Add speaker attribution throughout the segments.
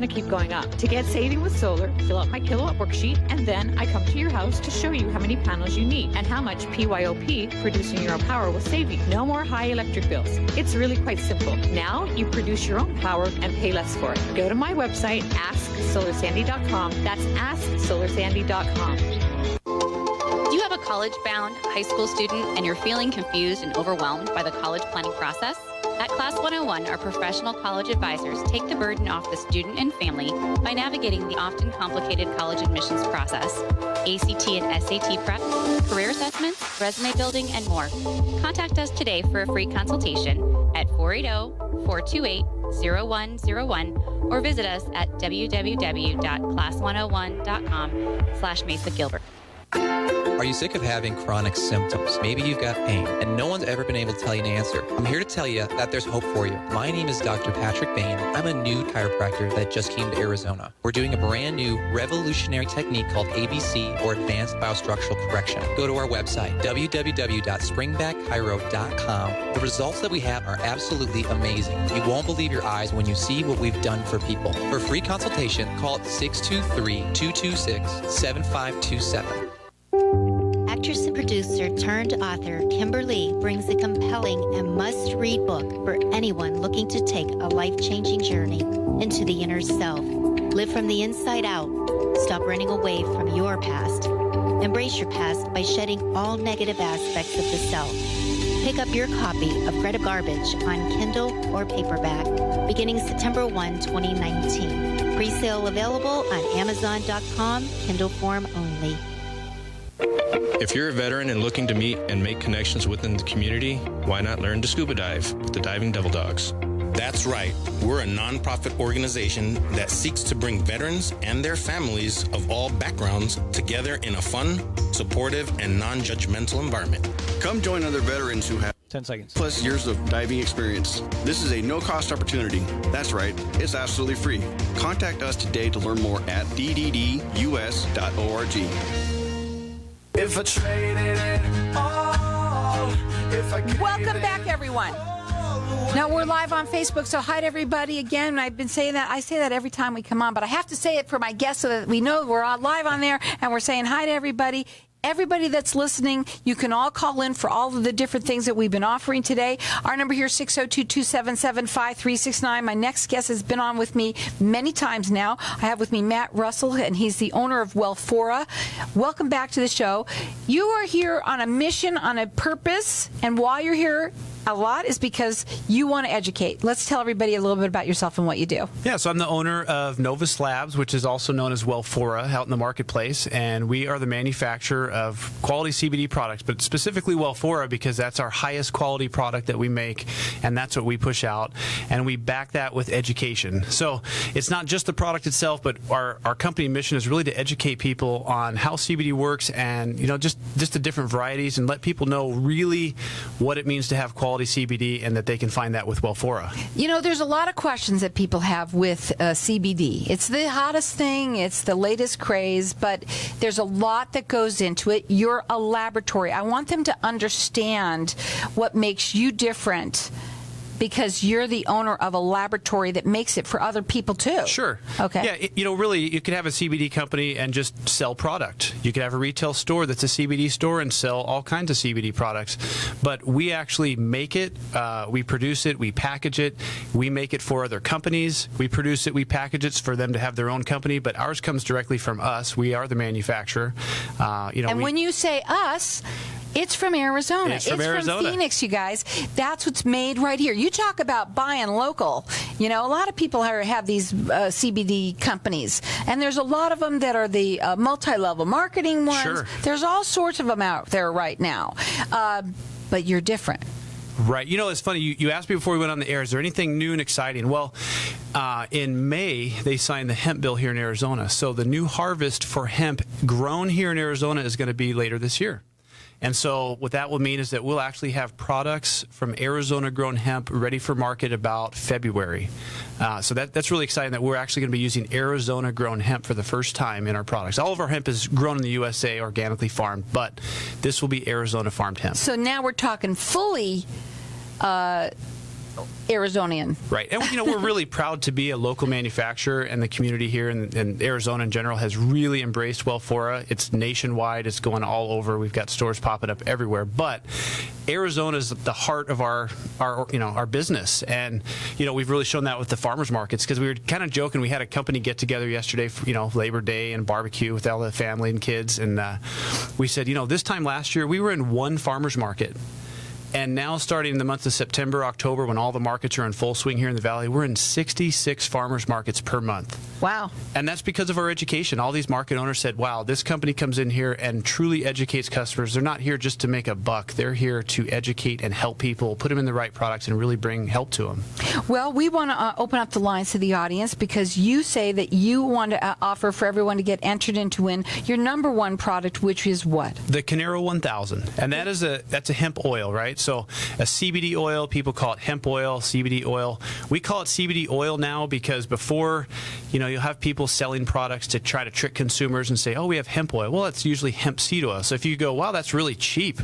Speaker 1: To keep going up. To get saving with solar, fill out my kilowatt worksheet, and then I come to your house to show you how many panels you need and how much PYOP, producing your own power, will save you. No more high electric bills. It's really quite simple. Now you produce your own power and pay less for it. Go to my website, asksolarsandy.com. That's asksolarsandy.com.
Speaker 2: Do you have a college-bound high school student and you're feeling confused and overwhelmed by the college planning process? At Class 101, our professional college advisors take the burden off the student and family by navigating the often complicated college admissions process, ACT and SAT prep, career assessments, resume building, and more. Contact us today for a free consultation at 480-428-0101 or visit us at www.class101.com/Mesa Gilbert.
Speaker 3: Are you sick of having chronic symptoms? Maybe you've got pain, and no one's ever been able to tell you an answer. I'm here to tell you that there's hope for you. My name is Dr. Patrick Bain. I'm a new chiropractor that just came to Arizona. We're doing a brand new revolutionary technique called ABC, or Advanced Biostructural Correction. Go to our website, www.springbacchiro.com. The results that we have are absolutely amazing. You won't believe your eyes when you see what we've done for people. For a free consultation, call 623-226-7527.
Speaker 4: Actress and producer turned author Kimberly brings a compelling and must-read book for anyone looking to take a life-changing journey into the inner self. Live from the inside out. Stop running away from your past. Embrace your past by shedding all negative aspects of the self. Pick up your copy of Greta Garbage on Kindle or paperback beginning September 1, 2019. Pre-sale available on Amazon.com, Kindle form only.
Speaker 5: If you're a veteran and looking to meet and make connections within the community, why not learn to scuba dive with the Diving Devil Dogs?
Speaker 6: That's right. We're a nonprofit organization that seeks to bring veterans and their families of all backgrounds together in a fun, supportive, and non-judgmental environment.
Speaker 7: Come join other veterans who have
Speaker 8: 10 seconds.
Speaker 7: plus years of diving experience. This is a no-cost opportunity. That's right. It's absolutely free. Contact us today to learn more at dddus.org.
Speaker 9: If I traded it all, if I
Speaker 10: Welcome back, everyone. Now, we're live on Facebook, so hi to everybody again. I've been saying that. I say that every time we come on, but I have to say it for my guests so that we know we're on live on there, and we're saying hi to everybody. Everybody that's listening, you can all call in for all of the different things that we've been offering today. Our number here is 602-277-5369. My next guest has been on with me many times now. I have with me Matt Russell, and he's the owner of Wellphora. Welcome back to the show. You are here on a mission, on a purpose, and while you're here, a lot is because you want to educate. Let's tell everybody a little bit about yourself and what you do.
Speaker 8: Yeah, so I'm the owner of Novus Labs, which is also known as Wellphora out in the marketplace, and we are the manufacturer of quality CBD products, but specifically Wellphora because that's our highest quality product that we make, and that's what we push out, and we back that with education. So it's not just the product itself, but our company mission is really to educate people on how CBD works and, you know, just the different varieties and let people know really what it means to have quality CBD and that they can find that with Wellphora.
Speaker 10: You know, there's a lot of questions that people have with CBD. It's the hottest thing. It's the latest craze, but there's a lot that goes into it. You're a laboratory. I want them to understand what makes you different, because you're the owner of a laboratory that makes it for other people too.
Speaker 8: Sure.
Speaker 10: Okay.
Speaker 8: Yeah, you know, really, you could have a CBD company and just sell product. You could have a retail store that's a CBD store and sell all kinds of CBD products. But we actually make it, we produce it, we package it, we make it for other companies. We produce it, we package it for them to have their own company, but ours comes directly from us. We are the manufacturer.
Speaker 10: And when you say us, it's from Arizona.
Speaker 8: It's from Arizona.
Speaker 10: Phoenix, you guys. That's what's made right here. You talk about buying local. You know, a lot of people have these CBD companies, and there's a lot of them that are the multi-level marketing ones.
Speaker 8: Sure.
Speaker 10: There's all sorts of them out there right now. But you're different.
Speaker 8: Right. You know, it's funny. You asked me before we went on the air, is there anything new and exciting? Well, in May, they signed the hemp bill here in Arizona. So the new harvest for hemp grown here in Arizona is going to be later this year. And so what that will mean is that we'll actually have products from Arizona-grown hemp ready for market about February. So that's really exciting that we're actually going to be using Arizona-grown hemp for the first time in our products. All of our hemp is grown in the USA, organically farmed, but this will be Arizona-farmed hemp.
Speaker 10: So now we're talking fully Arizonian.
Speaker 8: Right. And, we're really proud to be a local manufacturer, and the community here and Arizona in general has really embraced Wellphora. It's nationwide. It's going all over. We've got stores popping up everywhere. But Arizona is the heart of our business. And, we've really shown that with the farmers markets, because we were kind of joking. We had a company get together yesterday for, Labor Day and barbecue with all the family and kids. And we said, this time last year, we were in one farmers market. And now, starting in the month of September, October, when all the markets are in full swing here in the Valley, we're in 66 farmers markets per month.
Speaker 10: Wow.
Speaker 8: And that's because of our education. All these market owners said, wow, this company comes in here and truly educates customers. They're not here just to make a buck. They're here to educate and help people, put them in the right products, and really bring help to them.
Speaker 10: Well, we want to open up the lines to the audience, because you say that you want to offer for everyone to get entered in to win your number one product, which is what?
Speaker 8: The Canero 1000. And that's a hemp oil, right? So a CBD oil, people call it hemp oil, CBD oil. We call it CBD oil now because before, you'll have people selling products to try to trick consumers and say, oh, we have hemp oil. Well, it's usually hemp seed oil. So if you go, wow, that's really cheap,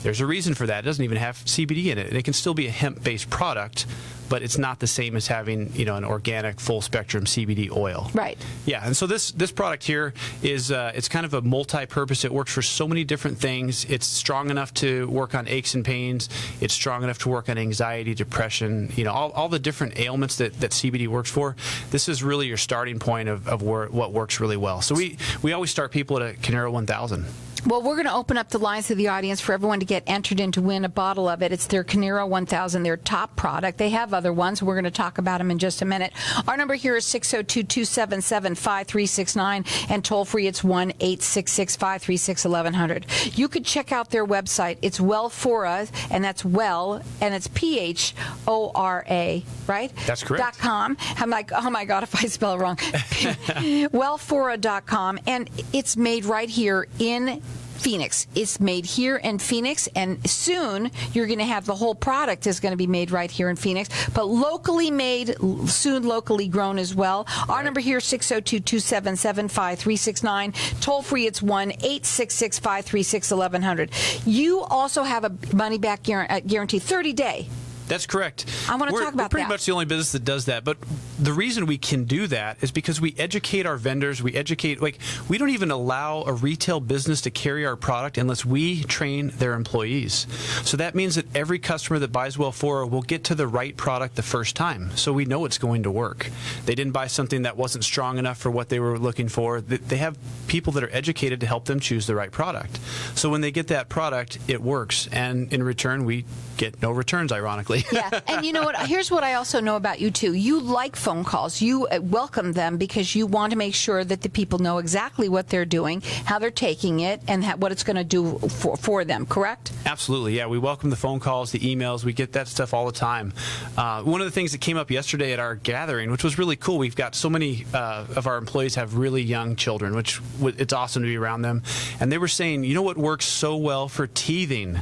Speaker 8: there's a reason for that. It doesn't even have CBD in it. And it can still be a hemp-based product, but it's not the same as having, an organic full-spectrum CBD oil.
Speaker 10: Right.
Speaker 8: Yeah, and so this product here is it's kind of a multi-purpose. It works for so many different things. It's strong enough to work on aches and pains. It's strong enough to work on anxiety, depression, all the different ailments that CBD works for. This is really your starting point of what works really well. So we always start people at a Canero 1000.
Speaker 10: Well, we're going to open up the lines to the audience for everyone to get entered in to win a bottle of it. It's their Canero 1000, their top product. They have other ones. We're going to talk about them in just a minute. Our number here is 602-277-5369, and toll free it's 1-866-536-1100. You could check out their website. It's Wellphora, and that's well, and it's PHORA, right?
Speaker 8: That's correct.
Speaker 10: .com. I'm like, oh my God, if I spell it wrong. Wellphora.com, and it's made right here in Phoenix. It's made here in Phoenix, and soon you're going to have the whole product is going to be made right here in Phoenix, but locally made, soon locally grown as well. Our number here is 602-277-5369. Toll free, it's 1-866-536-1100. You also have a money back guarantee, 30-day.
Speaker 8: That's correct.
Speaker 10: I want to talk about
Speaker 8: we're pretty much the only business that does that. But the reason we can do that is because we educate our vendors. We don't even allow a retail business to carry our product unless we train their employees. So that means that every customer that buys Wellphora will get to the right product the first time. So we know it's going to work. They didn't buy something that wasn't strong enough for what they were looking for. They have people that are educated to help them choose the right product. So when they get that product, it works. And in return, we get no returns, ironically.
Speaker 10: Yeah, and you know what? Here's what I also know about you, too. You like phone calls. You welcome them because you want to make sure that the people know exactly what they're doing, how they're taking it, and what it's going to do for them, correct?
Speaker 8: Absolutely, yeah. We welcome the phone calls, the emails. We get that stuff all the time. One of the things that came up yesterday at our gathering, which was really cool, we've got so many of our employees have really young children, which it's awesome to be around them. And they were saying, you know what works so well for teething?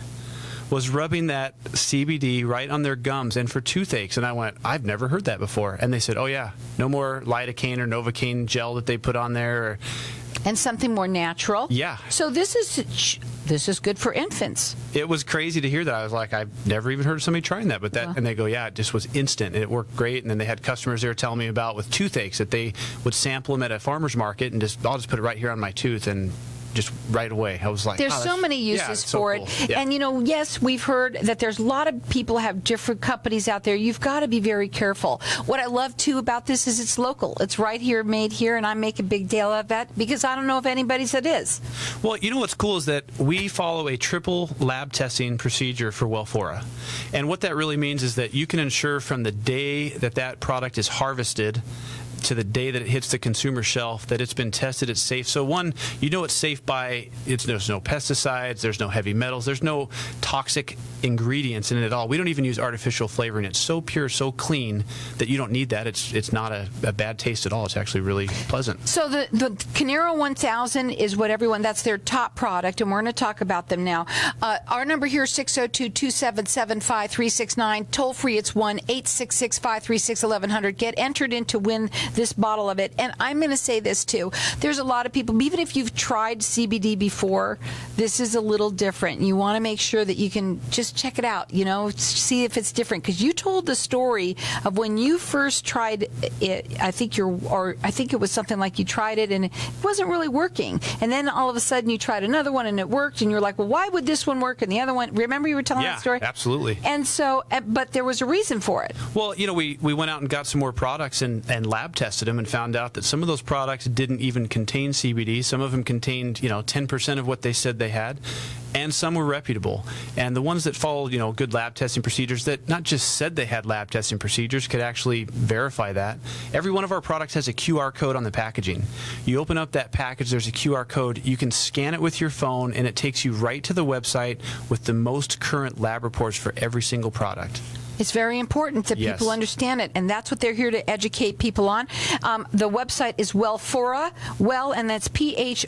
Speaker 8: Was rubbing that CBD right on their gums and for toothaches. And I went, I've never heard that before. And they said, oh, yeah, no more lidocaine or Novocaine gel that they put on there.
Speaker 10: And something more natural.
Speaker 8: Yeah.
Speaker 10: So this is good for infants.
Speaker 8: It was crazy to hear that. I was like, I've never even heard of somebody trying that. But and they go, yeah, it just was instant. And it worked great. And then they had customers they were telling me about with toothaches that they would sample them at a farmer's market and I'll just put it right here on my tooth and just right away. I was like,
Speaker 10: there's so many uses for it.
Speaker 8: Cool. Yeah.
Speaker 10: And, yes, we've heard that there's a lot of people have different companies out there. You've got to be very careful. What I love, too, about this is it's local. It's right here, made here, and I make a big deal of that because I don't know if anybody's that is.
Speaker 8: Well, what's cool is that we follow a triple lab testing procedure for Wellphora. And what that really means is that you can ensure from the day that product is harvested to the day that it hits the consumer shelf that it's been tested, it's safe. So one, it's safe by there's no pesticides, there's no heavy metals, there's no toxic ingredients in it at all. We don't even use artificial flavoring. It's so pure, so clean that you don't need that. It's not a bad taste at all. It's actually really pleasant.
Speaker 10: So the Canero 1000 is that's their top product, and we're going to talk about them now. Our number here is 602-277-5369. Toll free, it's 1-866-536-1100. Get entered in to win this bottle of it. And I'm going to say this too. There's a lot of people, even if you've tried CBD before, this is a little different. You want to make sure that you can just check it out, see if it's different. Because you told the story of when you first tried it, I think it was something like you tried it and it wasn't really working. And then all of a sudden you tried another one and it worked. And you're like, well, why would this one work and the other one? Remember you were telling that story?
Speaker 8: Yeah, absolutely.
Speaker 10: And so, but there was a reason for it.
Speaker 8: Well, we went out and got some more products and lab tested them and found out that some of those products didn't even contain CBD. Some of them contained, 10% of what they said they had, and some were reputable. And the ones that followed, good lab testing procedures that not just said they had lab testing procedures could actually verify that. Every one of our products has a QR code on the packaging. You open up that package, there's a QR code. You can scan it with your phone, and it takes you right to the website with the most current lab reports for every single product.
Speaker 10: It's very important that people understand it, and that's what they're here to educate people on. The website is Wellphora, and that's PHORA.com.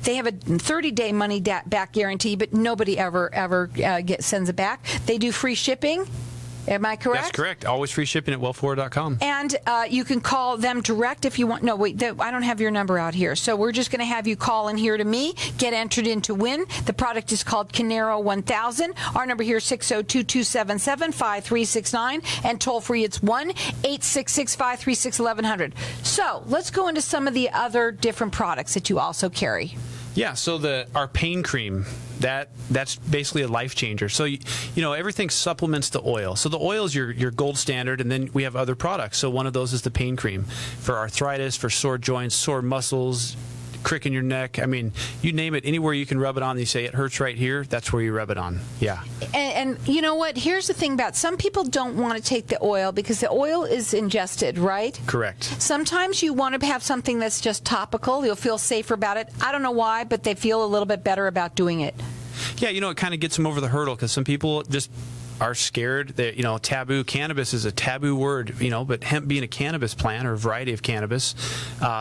Speaker 10: They have a 30-day money-back guarantee, but nobody ever sends it back. They do free shipping. Am I correct?
Speaker 8: That's correct. Always free shipping at Wellphora.com.
Speaker 10: And you can call them direct if you want. No, wait, I don't have your number out here. So we're just going to have you call in here to me, get entered in to win. The product is called Canero 1000. Our number here is 602-277-5369. And toll free, it's 1-866-536-1100. So let's go into some of the other different products that you also carry.
Speaker 8: Yeah, so our pain cream, that's basically a life changer. So everything supplements the oil. So the oil is your gold standard, and then we have other products. So one of those is the pain cream for arthritis, for sore joints, sore muscles, crick in your neck. I mean, you name it, anywhere you can rub it on, you say it hurts right here, that's where you rub it on. Yeah.
Speaker 10: And you know what? Here's the thing about some people don't want to take the oil because the oil is ingested, right?
Speaker 8: Correct.
Speaker 10: Sometimes you want to have something that's just topical. You'll feel safer about it. I don't know why, but they feel a little bit better about doing it.
Speaker 8: Yeah, it kind of gets them over the hurdle because some people just are scared that, taboo. Cannabis is a taboo word, but hemp being a cannabis plant or a variety of cannabis,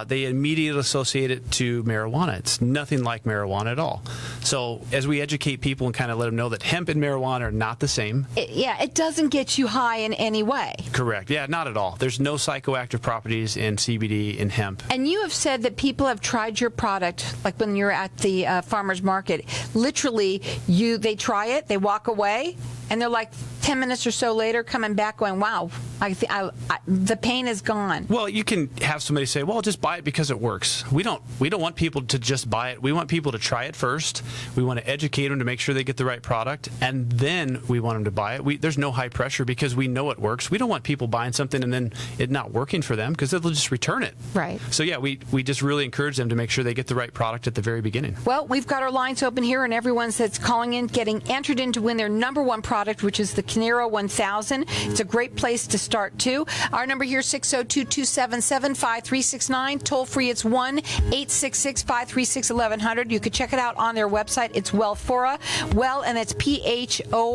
Speaker 8: they immediately associate it to marijuana. It's nothing like marijuana at all. So as we educate people and kind of let them know that hemp and marijuana are not the same.
Speaker 10: It doesn't get you high in any way.
Speaker 8: Correct. Yeah, not at all. There's no psychoactive properties in CBD in hemp.
Speaker 10: And you have said that people have tried your product, like when you're at the farmer's market. Literally, they try it, they walk away, and they're like 10 minutes or so later coming back going, wow, the pain is gone.
Speaker 8: Well, you can have somebody say, well, just buy it because it works. We don't want people to just buy it. We want people to try it first. We want to educate them to make sure they get the right product, and then we want them to buy it. There's no high pressure because we know it works. We don't want people buying something and then it not working for them because they'll just return it.
Speaker 10: Right.
Speaker 8: So, yeah, we just really encourage them to make sure they get the right product at the very beginning.
Speaker 10: Well, we've got our lines open here, and everyone that's calling in getting entered in to win their number one product, which is the Canero 1000. It's a great place to start, too. Our number here is 602-277-5369. Toll free, it's 1-866-536-1100. You could check it out on their website. It's Wellphora, and it's PHORA.com.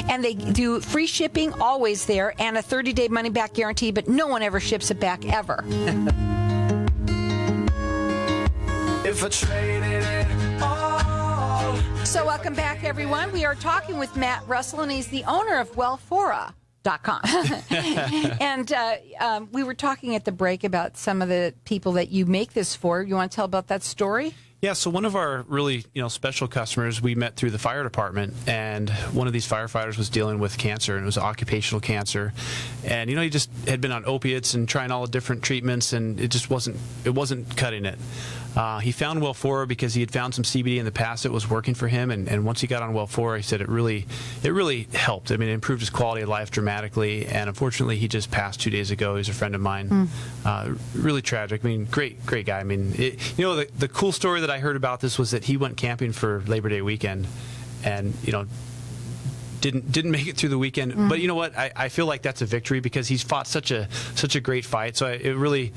Speaker 10: And they do free shipping always there and a 30-day money-back guarantee, but no one ever ships it back, ever.
Speaker 9: If I traded it all.
Speaker 10: So welcome back, everyone. We are talking with Matt Russell, and he's the owner of Wellphora.com. And we were talking at the break about some of the people that you make this for. You want to tell about that story?
Speaker 8: Yeah, so one of our really, special customers we met through the fire department, and one of these firefighters was dealing with cancer, and it was occupational cancer. And, he just had been on opiates and trying all the different treatments, and it just wasn't cutting it. He found Wellphora because he had found some CBD in the past that was working for him, and once he got on Wellphora, he said it really helped. I mean, it improved his quality of life dramatically, and unfortunately, he just passed 2 days ago. He's a friend of mine. Really tragic. I mean, great guy. I mean, the cool story that I heard about this was that he went camping for Labor Day weekend, and didn't make it through the weekend. But you know what? I feel like that's a victory because he's fought such a great fight. So it really,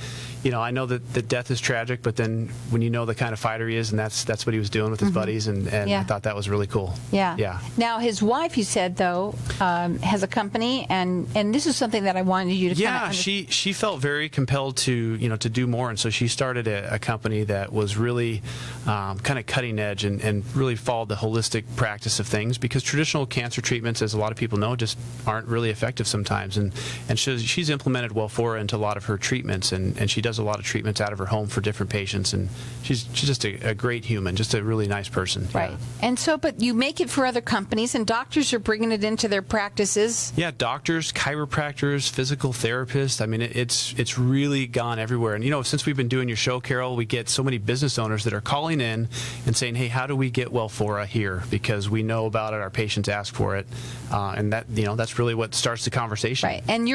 Speaker 8: I know that death is tragic, but then when you know the kind of fighter he is, and that's what he was doing with his buddies, and I thought that was really cool.
Speaker 10: Yeah. Now, his wife, you said, though, has a company, and this is something that I wanted you to kind of
Speaker 8: she felt very compelled to do more, and so she started a company that was really kind of cutting edge and really followed the holistic practice of things, because traditional cancer treatments, as a lot of people know, just aren't really effective sometimes, and she's implemented Wellphora into a lot of her treatments, and she does a lot of treatments out of her home for different patients, and she's just a great human, just a really nice person.
Speaker 10: Right. Yeah. And so, but you make it for other companies, and doctors are bringing it into their practices.
Speaker 8: Yeah, doctors, chiropractors, physical therapists. I mean, it's really gone everywhere. And since we've been doing your show, Carol, we get so many business owners that are calling in and saying, "Hey, how do we get Wellphora here? Because we know about it, our patients ask for it," and that's really what starts the conversation.
Speaker 10: Right. And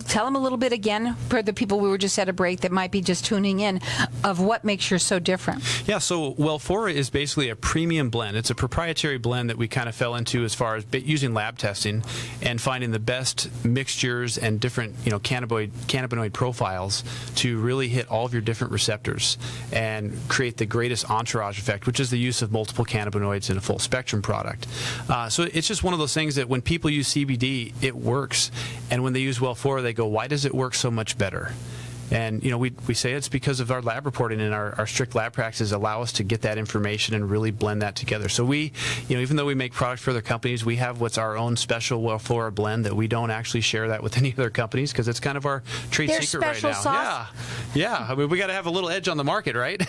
Speaker 10: tell them a little bit again for the people we were just at a break that might be just tuning in of what makes yours so different.
Speaker 8: Yeah. So Wellphora is basically a premium blend. It's a proprietary blend that we kind of fell into as far as using lab testing and finding the best mixtures and different cannabinoid profiles to really hit all of your different receptors and create the greatest entourage effect, which is the use of multiple cannabinoids in a full spectrum product. So it's just one of those things that when people use CBD, it works, and when they use Wellphora, they go, "Why does it work so much better?" And we say it's because of our lab reporting, and our strict lab practices allow us to get that information and really blend that together. So we, even though we make products for other companies, we have what's our own special Wellphora blend that we don't actually share that with any other companies, because it's kind of our trade secret right now.
Speaker 10: Sauce?
Speaker 8: Yeah. I mean, we got to have a little edge on the market, right?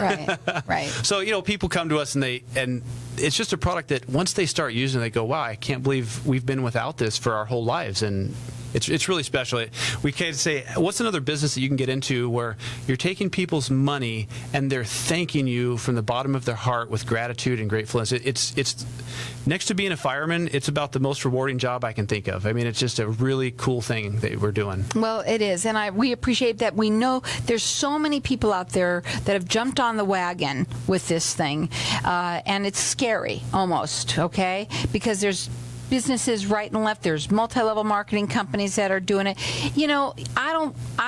Speaker 10: Right.
Speaker 8: So people come to us and it's just a product that once they start using, they go, "Wow, I can't believe we've been without this for our whole lives," and it's really special. We can say, what's another business that you can get into where you're taking people's money and they're thanking you from the bottom of their heart with gratitude and gratefulness? It's next to being a fireman, it's about the most rewarding job I can think of. I mean, it's just a really cool thing that we're doing.
Speaker 10: Well, it is, and we appreciate that. We know there's so many people out there that have jumped on the wagon with this thing, and it's scary almost, okay? Because there's businesses right and left. There's multi-level marketing companies that are doing it. I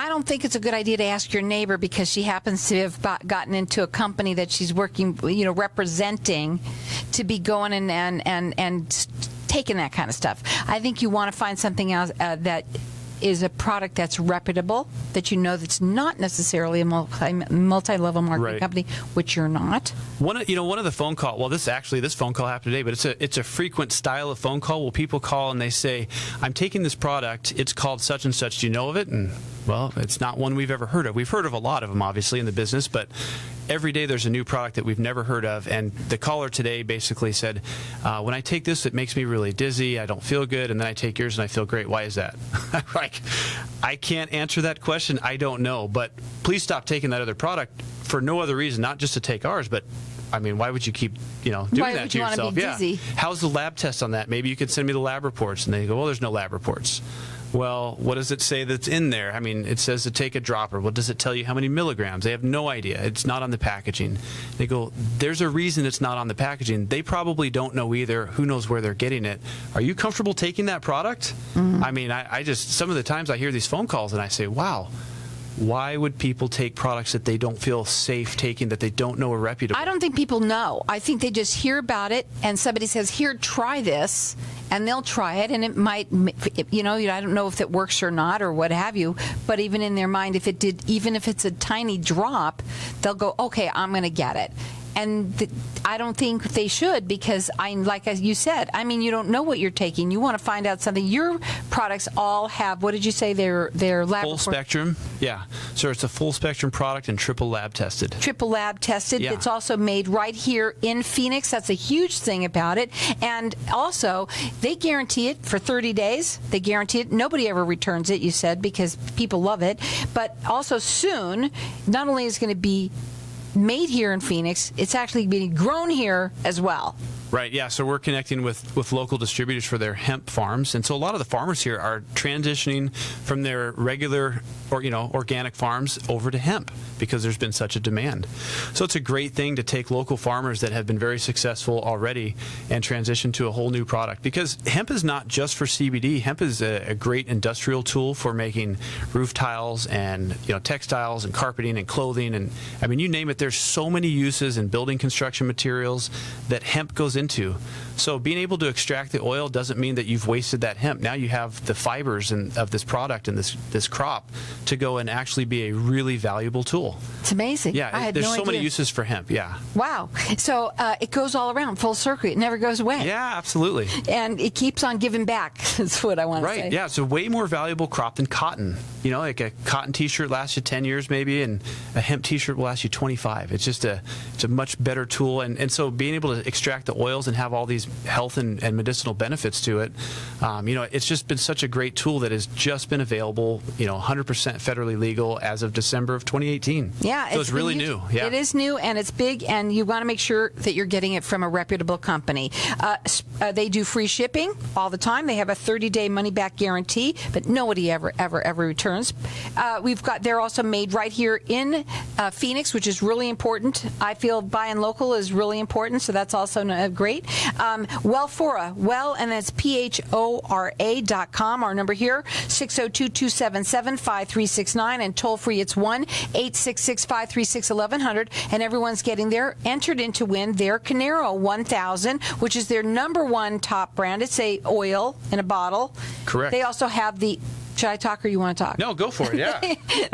Speaker 10: don't think it's a good idea to ask your neighbor because she happens to have gotten into a company that she's working, representing, to be going and taking that kind of stuff. I think you want to find something else that is a product that's reputable, that that's not necessarily a multi-level marketing company, which you're not.
Speaker 8: One of the phone call. Well, this phone call happened today, but it's a frequent style of phone call where people call and they say, "I'm taking this product. It's called such and such. Do you know of it?" And well, it's not one we've ever heard of. We've heard of a lot of them, obviously, in the business, but every day there's a new product that we've never heard of. And the caller today basically said, "When I take this, it makes me really dizzy. I don't feel good. And then I take yours and I feel great. Why is that?" I can't answer that question. I don't know. But please stop taking that other product for no other reason, not just to take ours, but I mean, why would you keep, doing that to yourself?
Speaker 10: Be dizzy?
Speaker 8: How's the lab test on that? Maybe you could send me the lab reports. And they go, "Well, there's no lab reports." Well, what does it say that's in there? I mean, it says to take a dropper. Well, does it tell you how many milligrams? They have no idea. It's not on the packaging. They go, "There's a reason it's not on the packaging." They probably don't know either. Who knows where they're getting it? Are you comfortable taking that product? Mm-hmm. I mean, I just, some of the times I hear these phone calls and I say, wow, why would people take products that they don't feel safe taking, that they don't know are reputable?
Speaker 10: I don't think people know. I think they just hear about it and somebody says, "Here, try this," and they'll try it, and it might, I don't know if it works or not or what have you, but even in their mind, even if it's a tiny drop, they'll go, "Okay, I'm going to get it." And I don't think they should, because like you said, I mean, you don't know what you're taking. You want to find out something. Your products all have, what did you say, they're lab
Speaker 8: full spectrum? Yeah. So it's a full spectrum product and triple lab tested.
Speaker 10: Triple lab tested.
Speaker 8: Yeah.
Speaker 10: It's also made right here in Phoenix. That's a huge thing about it. And also, they guarantee it for 30 days. They guarantee it. Nobody ever returns it, you said, because people love it. But also soon, not only is it going to be made here in Phoenix, it's actually being grown here as well.
Speaker 8: Right, yeah. So we're connecting with local distributors for their hemp farms. And so a lot of the farmers here are transitioning from their regular or organic farms over to hemp because there's been such a demand. So it's a great thing to take local farmers that have been very successful already and transition to a whole new product, because hemp is not just for CBD. Hemp is a great industrial tool for making roof tiles and textiles and carpeting and clothing, and I mean, you name it. There's so many uses in building construction materials that hemp goes into. So being able to extract the oil doesn't mean that you've wasted that hemp. Now you have the fibers of this product and this crop to go and actually be a really valuable tool.
Speaker 10: It's amazing.
Speaker 8: Yeah, there's so many uses for hemp. Yeah.
Speaker 10: Wow. So it goes all around, full circle. It never goes away.
Speaker 8: Yeah, absolutely.
Speaker 10: And it keeps on giving back. That's what I want to say.
Speaker 8: Right. Yeah. It's a way more valuable crop than cotton. Like a cotton T-shirt lasts you 10 years maybe, and a hemp T-shirt will last you 25. It's just it's a much better tool, and so being able to extract the oils and have all these health and medicinal benefits to it, it's just been such a great tool that has just been available, 100% federally legal as of December of 2018.
Speaker 10: Yeah,
Speaker 8: so it's really new. Yeah.
Speaker 10: It is new and it's big, and you want to make sure that you're getting it from a reputable company. They do free shipping all the time. They have a 30-day money-back guarantee, but nobody ever returns. They're also made right here in Phoenix, which is really important. I feel buying local is really important, so that's also great. Wellphora, and that's PHORA.com. Our number here, 602-277-5369, and toll free it's 1-866-536-1100, and everyone's getting entered in to win their Canero 1000, which is their #1 top brand. It's a oil in a bottle.
Speaker 8: Correct.
Speaker 10: They also have should I talk or you want to talk?
Speaker 8: No, go for it, yeah.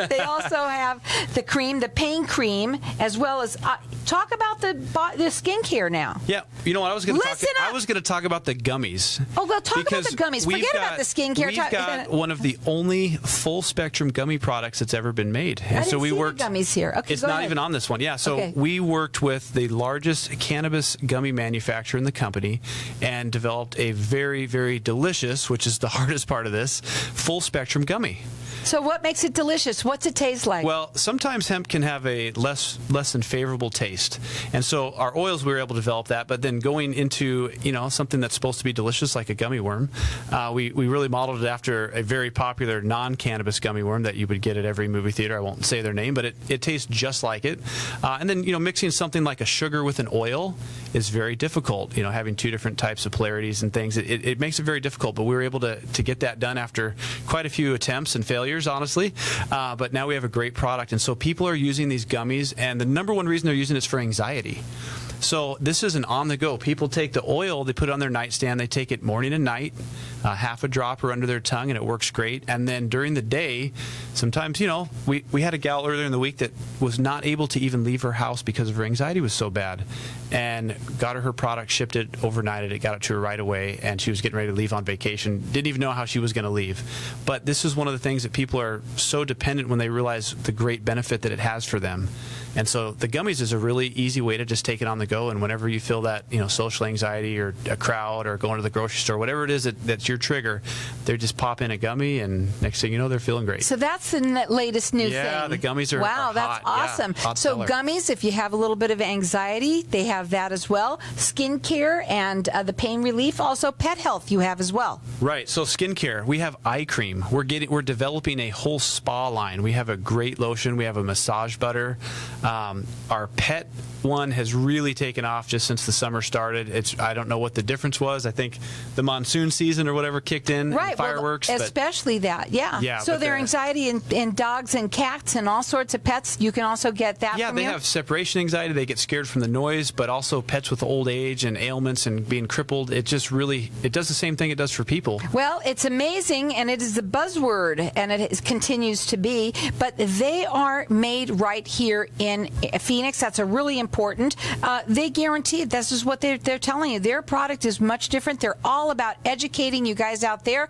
Speaker 10: They also have the cream, the pain cream, as well as talk about the skincare now.
Speaker 8: Yeah, you know what I was going to talk?
Speaker 10: Listen up.
Speaker 8: I was going to talk about the gummies.
Speaker 10: Oh, well, talk about the gummies. Forget about the skincare.
Speaker 8: We've got one of the only full spectrum gummy products that's ever been made, and
Speaker 10: I didn't
Speaker 8: we
Speaker 10: see
Speaker 8: worked.
Speaker 10: The gummies here. Okay,
Speaker 8: it's
Speaker 10: go
Speaker 8: not
Speaker 10: ahead.
Speaker 8: even on this one. Yeah, so we worked with the largest cannabis gummy manufacturer in the company and developed a very, very delicious, which is the hardest part of this, full spectrum gummy.
Speaker 10: So what makes it delicious? What's it taste like?
Speaker 8: Well, sometimes hemp can have a less than favorable taste. And so our oils, we were able to develop that. But then going into, something that's supposed to be delicious like a gummy worm, we really modeled it after a very popular non-cannabis gummy worm that you would get at every movie theater. I won't say their name, but it tastes just like it. And then, mixing something like a sugar with an oil is very difficult. Having two different types of polarities and things, it makes it very difficult. But we were able to get that done after quite a few attempts and failures, honestly, but now we have a great product, and so people are using these gummies, and the #1 reason they're using it is for anxiety. So this is an on-the-go. People take the oil, they put it on their nightstand, they take it morning and night, half a drop or under their tongue, and it works great. And then during the day, sometimes, we had a gal earlier in the week that was not able to even leave her house because of her anxiety was so bad, and got her product, shipped it, overnighted it, got it to her right away, and she was getting ready to leave on vacation. Didn't even know how she was going to leave. But this is one of the things that people are so dependent when they realize the great benefit that it has for them. And so the gummies is a really easy way to just take it on the go, and whenever you feel that social anxiety or a crowd or going to the grocery store, whatever it is that's your trigger, they just pop in a gummy, and next thing you know, they're feeling great.
Speaker 10: So that's the latest new thing.
Speaker 8: Yeah, the gummies are
Speaker 10: wow,
Speaker 8: are
Speaker 10: that's
Speaker 8: hot.
Speaker 10: awesome.
Speaker 8: Yeah, hot
Speaker 10: so
Speaker 8: seller.
Speaker 10: Gummies, if you have a little bit of anxiety, they have that as well. Skincare and the pain relief, also pet health you have as well.
Speaker 8: Right. So skincare, we have eye cream. We're developing a whole spa line. We have a great lotion. We have a massage butter. Our pet one has really taken off just since the summer started. I don't know what the difference was. I think the monsoon season or whatever kicked in,
Speaker 10: right?
Speaker 8: And fireworks.
Speaker 10: Well, especially that, yeah.
Speaker 8: Yeah.
Speaker 10: So their anxiety in dogs and cats and all sorts of pets, you can also get that.
Speaker 8: Yeah,
Speaker 10: from
Speaker 8: they
Speaker 10: you?
Speaker 8: have separation anxiety. They get scared from the noise, but also pets with old age and ailments and being crippled. It does the same thing it does for people.
Speaker 10: Well, it's amazing, and it is a buzzword, and it continues to be. But they are made right here in Phoenix. That's a really important. They guarantee it. This is what they're telling you. Their product is much different. They're all about educating you guys out there.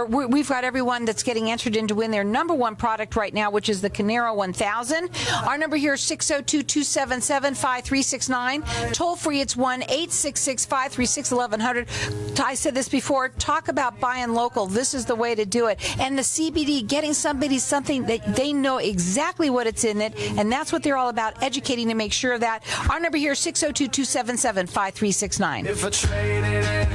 Speaker 10: We've got everyone that's getting entered in to win their #1 product right now, which is the Canero 1000. Our number here is 602-277-5369. Toll free, it's 1-866-536-1100. I said this before. Talk about buying local. This is the way to do it. And the CBD, getting something that they know exactly what it's in it, and that's what they're all about, educating to make sure of that. Our number here is 602-277-5369.
Speaker 9: If I traded it